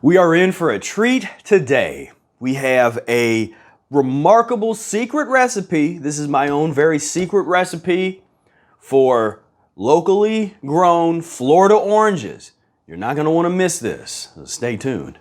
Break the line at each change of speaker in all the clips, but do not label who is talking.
We are in for a treat today. We have a remarkable secret recipe. This is my own very secret recipe for locally grown Florida oranges. You're not going to want to miss this, so stay tuned.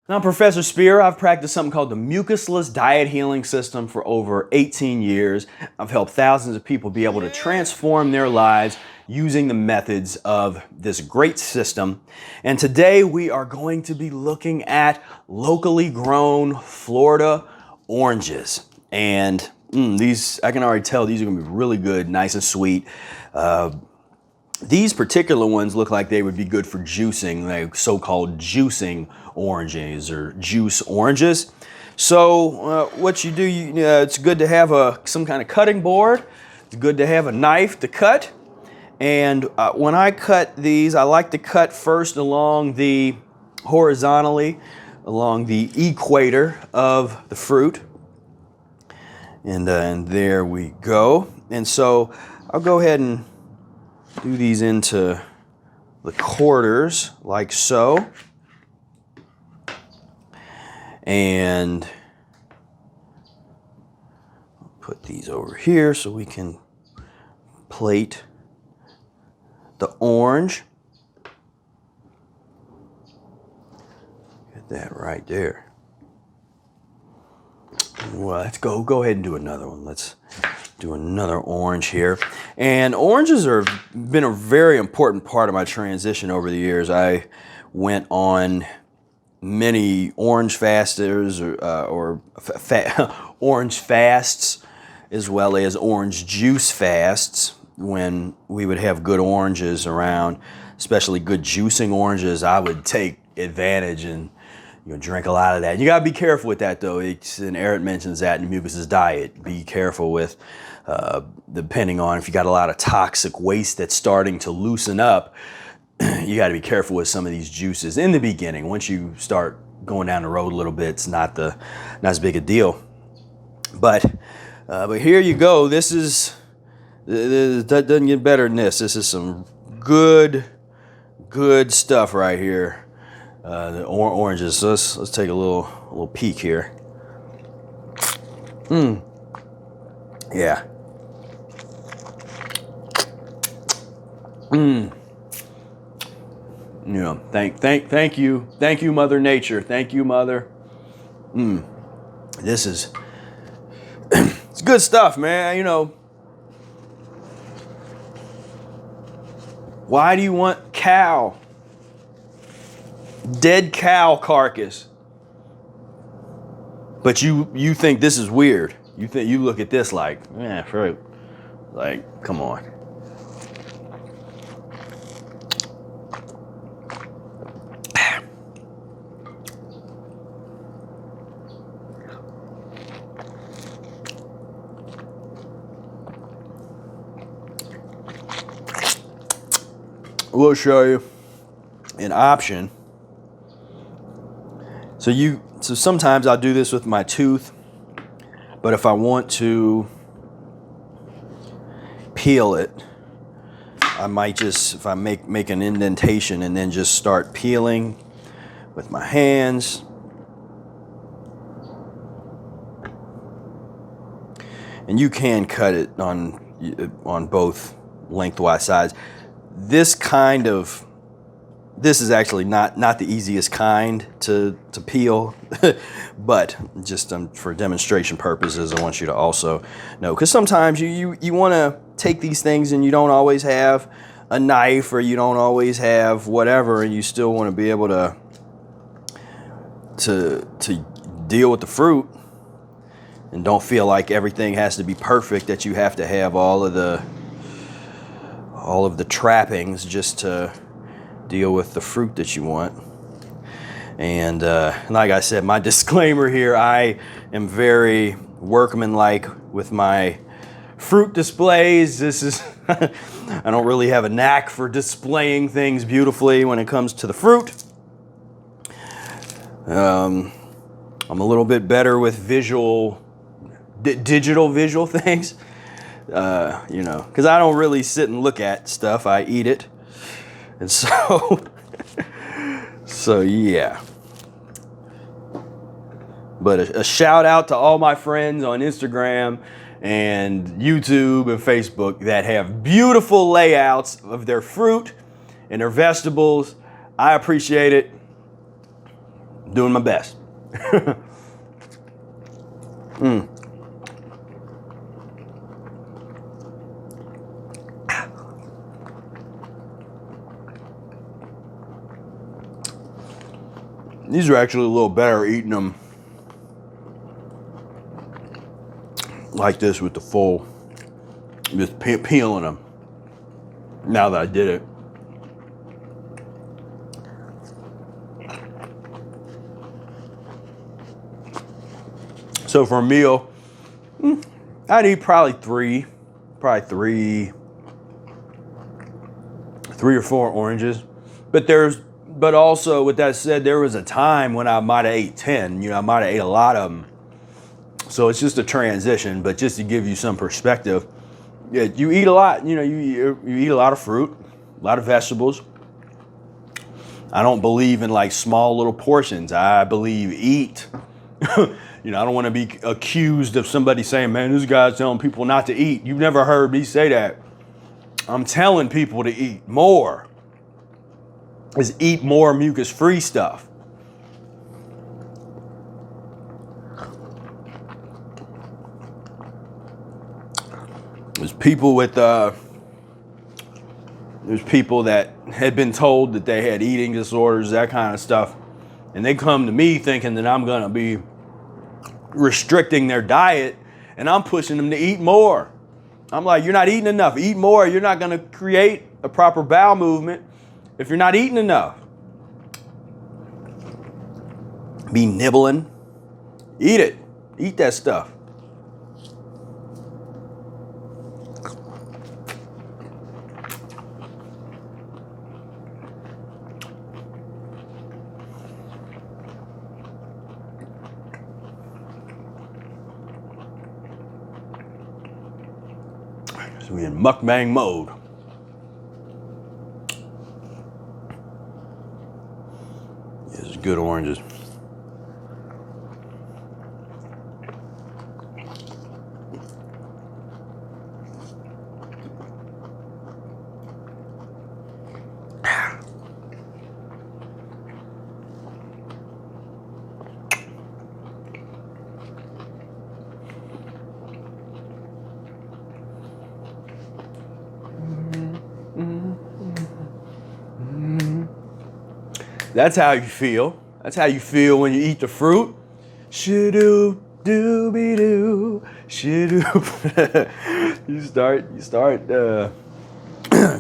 Now, I'm Professor Spira. I've practiced something called the Mucusless Diet Healing System for over 18 years. I've helped thousands of people be able to transform their lives using the methods of this great system. And today we are going to be looking at locally grown Florida oranges. And these, I can already tell these are going to be really good, nice and sweet. These particular ones look like they would be good for juicing, like so-called juicing oranges or juice oranges. So what you do, it's good to have some kind of cutting board. It's good to have a knife to cut. And when I cut these, I like to cut first horizontally along the equator of the fruit. And there we go. And so I'll go ahead and do these into the quarters like so. And put these over here so we can plate the orange. Get that right there. Well, let's go ahead and do another one. Let's do another orange here. And oranges have been a very important part of my transition over the years. I went on many orange fasters orange fasts, as well as orange juice fasts. When we would have good oranges around, especially good juicing oranges, I would take advantage and drink a lot of that. You gotta be careful with that though. And Eric mentions that in Mucusless Diet. Be careful with, depending on if you got a lot of toxic waste that's starting to loosen up, you gotta be careful with some of these juices in the beginning. Once you start going down the road a little bit, it's not as big a deal. But here you go. That doesn't get better than this. This is some good stuff right here. The oranges. So let's take a little peek here. Yeah. Thank you, Mother Nature. Thank you, Mother. This is it's good stuff, man. Why do you want dead cow carcass? But you think this is weird. You look at this like, fruit. Like, come on. We'll show you an option. So sometimes I'll do this with my tooth, but if I want to peel it, I might just, if I make an indentation and then just start peeling with my hands. And you can cut it on both lengthwise sides. This is actually not the easiest kind to peel, but just for demonstration purposes, I want you to also know, because sometimes you want to take these things and you don't always have a knife or you don't always have whatever, and you still want to be able to deal with the fruit and don't feel like everything has to be perfect, that you have to have all of the trappings just to deal with the fruit that you want. And like I said, my disclaimer here, I am very workmanlike with my fruit displays. This is I don't really have a knack for displaying things beautifully when it comes to the fruit. I'm a little bit better with digital visual things. You know, because I don't really sit and look at stuff. I eat it. And so, so yeah. But a shout out to all my friends on Instagram and YouTube and Facebook that have beautiful layouts of their fruit and their vegetables. I appreciate it. Doing my best. These are actually a little better eating them like this with the full, just peeling them. Now that I did it. So for a meal, I'd eat probably three or four oranges. But also with that said, there was a time when I might have ate 10. You know, I might have ate a lot of them. So it's just a transition, but just to give you some perspective, yeah, you eat a lot. You know, you eat a lot of fruit, a lot of vegetables. I don't believe in like small little portions. I believe eat. You know, I don't want to be accused of somebody saying, man, this guy's telling people not to eat. You've never heard me say that. I'm telling people to eat more. Is eat more mucus-free stuff. There's people that had been told that they had eating disorders, that kind of stuff. And they come to me thinking that I'm going to be restricting their diet, and I'm pushing them to eat more. I'm like, you're not eating enough. Eat more. You're not going to create a proper bowel movement if you're not eating enough. Be nibbling. Eat it. Eat that stuff. So we're in mukbang mode. This is good oranges. That's how you feel. That's how you feel when you eat the fruit. Shoo-doo, doo-be-doo, shoo-doo. You start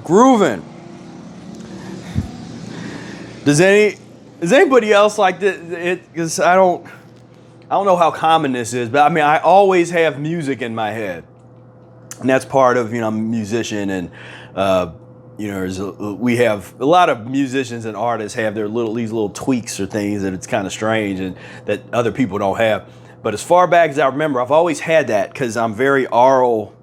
grooving. Does anybody else like it? Because I don't know how common this is, but I mean, I always have music in my head, and that's part of, you know, I'm a musician, and you know, we have a lot of musicians and artists have these little tweaks or things that it's kind of strange and that other people don't have. But as far back as I remember, I've always had that because I'm very aural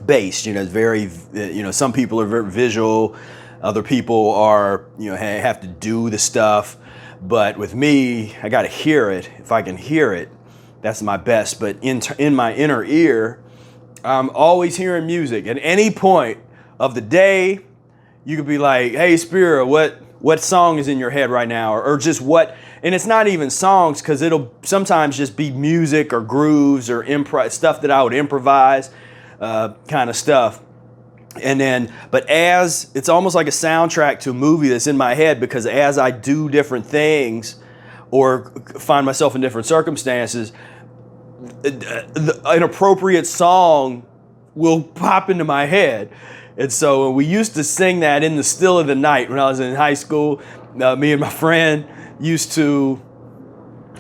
based. You know, it's very, you know, some people are very visual, other people are, you know, have to do the stuff. But with me, I got to hear it. If I can hear it, that's my best. But in my inner ear, I'm always hearing music. At any point of the day, you could be like, hey, Spira, what song is in your head right now? Or just what, and it's not even songs, because it'll sometimes just be music or grooves or stuff that I would improvise, kind of stuff. And then, but as, it's almost like a soundtrack to a movie that's in my head, because as I do different things or find myself in different circumstances, an appropriate song will pop into my head. And so we used to sing that in the still of the night when I was in high school. Me and my friend used to,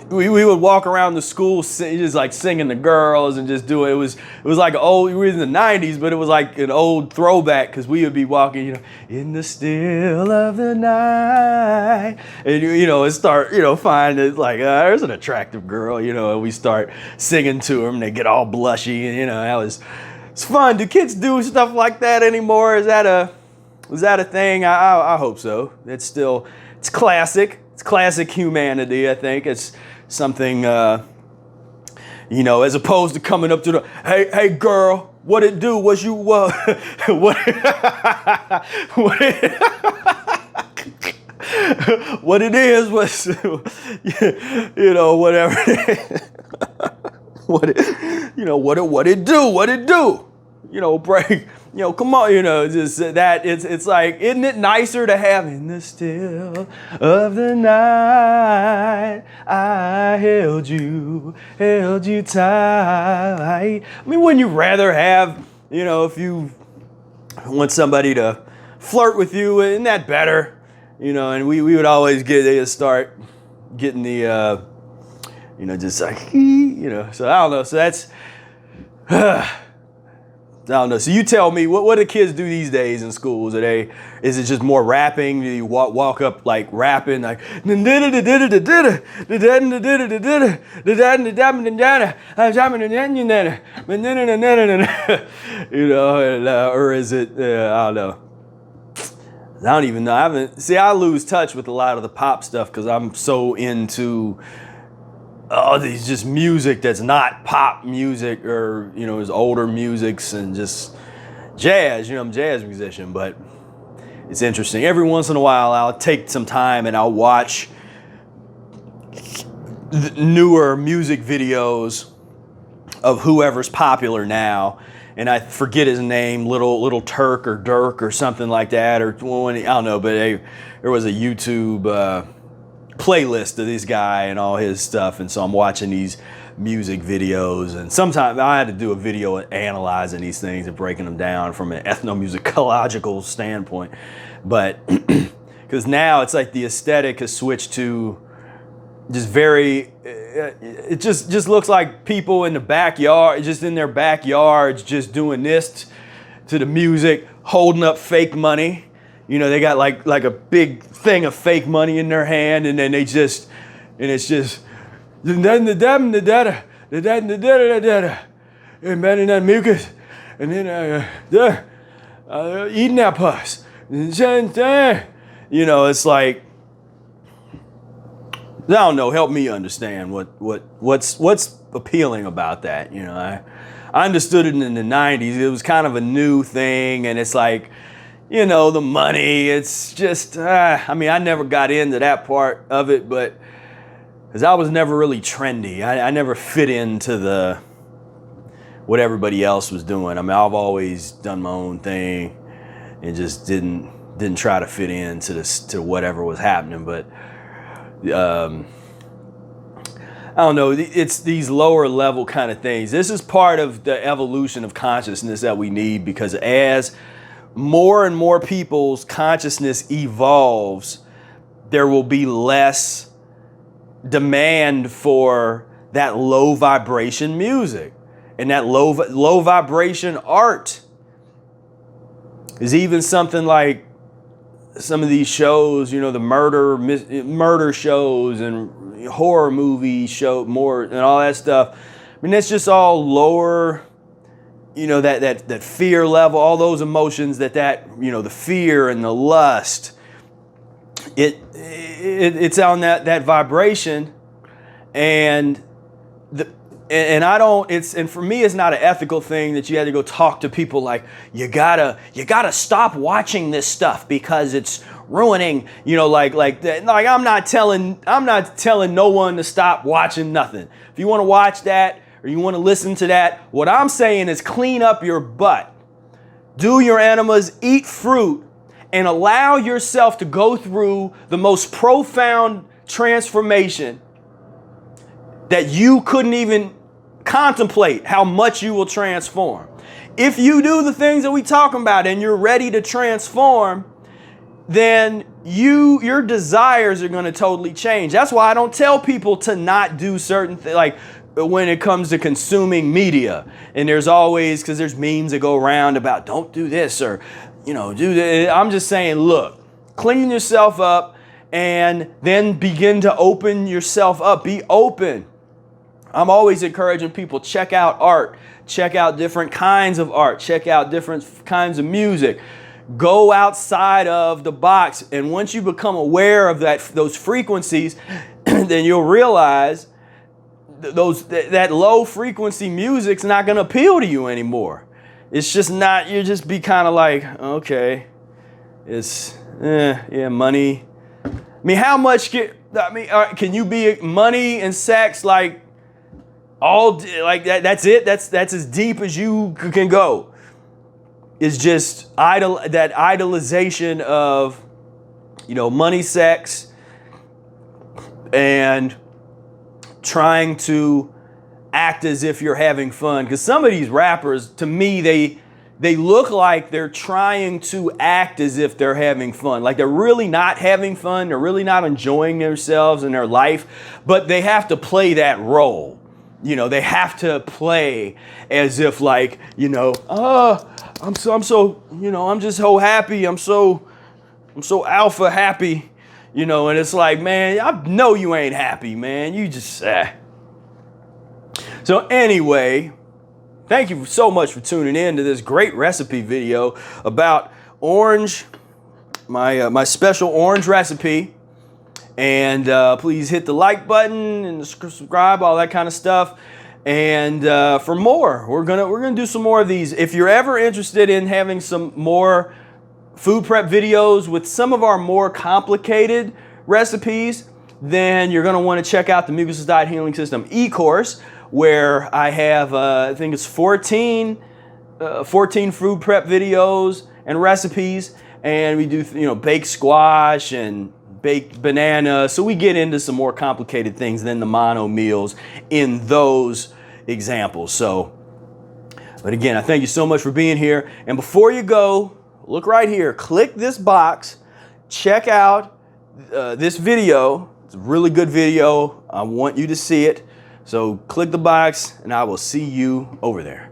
we would walk around the school just like singing the girls and just do it. It was like old, we were in the 90s, but it was like an old throwback, because we would be walking, you know, in the still of the night. And, you know, and start, you know, find it like, there's an attractive girl, you know, and we start singing to them and they get all blushy. And, you know, It's fun. Do kids do stuff like that anymore? Is that a thing? I hope so. It's classic. It's classic humanity, I think. It's something, you know, as opposed to coming up to the, hey girl, what it do? What what it is was, you know, whatever it is. What it do? You know, break, you know, come on, you know, just that, it's like, isn't it nicer to have in the still of the night, I held you tight. I mean, wouldn't you rather have, you know, if you want somebody to flirt with you, isn't that better? You know, and we would always start getting the, you know, just like, you know, so I don't know. So that's, I don't know. So you tell me, what do kids do these days in schools? Is it just more rapping? Do you walk up like rapping, like, you know, and, or is it, I don't know. I don't even know. I lose touch with a lot of the pop stuff because I'm so into these just music that's not pop music, or, you know, is older musics and just jazz. You know, I'm a jazz musician, but it's interesting. Every once in a while, I'll take some time and I'll watch the newer music videos of whoever's popular now. And I forget his name, Little Turk or Dirk or something like that, or I don't know, but there was a YouTube playlist of this guy and all his stuff, and so I'm watching these music videos, and sometimes I had to do a video analyzing these things and breaking them down from an ethnomusicological standpoint, but because now it's like the aesthetic has switched to just very, it just looks like people in the backyard, just in their backyards, just doing this to the music, holding up fake money. You know, they got like a big thing of fake money in their hand, and then it's just, and then that mucus, and then eating that pus. You know, it's like, I don't know, help me understand what's appealing about that. You know, I understood it in the 90s. It was kind of a new thing, and it's like, you know, the money, it's just, I mean, I never got into that part of it, but because I was never really trendy. I never fit into what everybody else was doing. I mean, I've always done my own thing and just didn't try to fit to whatever was happening. But I don't know, it's these lower level kind of things. This is part of the evolution of consciousness that we need, because as more and more people's consciousness evolves, there will be less demand for that low vibration music and that low vibration art. Is even something like some of these shows, you know, the murder shows and horror movie show more and all that stuff. I mean, that's just all lower, you know, that fear level, all those emotions that, you know, the fear and the lust, it's on that vibration, and for me, it's not an ethical thing that you had to go talk to people like, you gotta stop watching this stuff because it's ruining, you know, like I'm not telling no one to stop watching nothing. If you want to watch that, or you want to listen to that, what I'm saying is clean up your butt. Do your enemas, eat fruit, and allow yourself to go through the most profound transformation that you couldn't even contemplate how much you will transform. If you do the things that we talking about and you're ready to transform, then your desires are going to totally change. That's why I don't tell people to not do certain things, like when it comes to consuming media. And there's always, because there's memes that go around about don't do this, or, you know, do this. I'm just saying, look, clean yourself up and then begin to open yourself up. Be open. I'm always encouraging people, check out art, check out different kinds of art, check out different kinds of music. Go outside of the box, and once you become aware of those frequencies, then you'll realize that low frequency music's not going to appeal to you anymore. It's just not. You just be kind of like, okay, it's yeah, money. I mean, how much can you be money and sex like all like that? That's it. That's as deep as you can go. Is just that idolization of, money, sex, and trying to act as if you're having fun. Because some of these rappers, to me, they look like they're trying to act as if they're having fun. Like they're really not having fun. They're really not enjoying themselves and their life, but they have to play that role. They have to play as if like, I'm just so happy. I'm so alpha happy, and it's like, man, I know you ain't happy, man. You just, So anyway, thank you so much for tuning in to this great recipe video about orange, my special orange recipe. And please hit the like button and subscribe, all that kind of stuff. And for more, we're gonna do some more of these. If you're ever interested in having some more food prep videos with some of our more complicated recipes, then you're gonna want to check out the Mucusless Diet Healing System e-course, where I have I think it's 14 food prep videos and recipes, and we do baked squash and baked banana. So we get into some more complicated things than the mono meals in those examples. But again, I thank you so much for being here. And before you go, look right here, click this box, check out this video. It's a really good video. I want you to see it. So click the box and I will see you over there.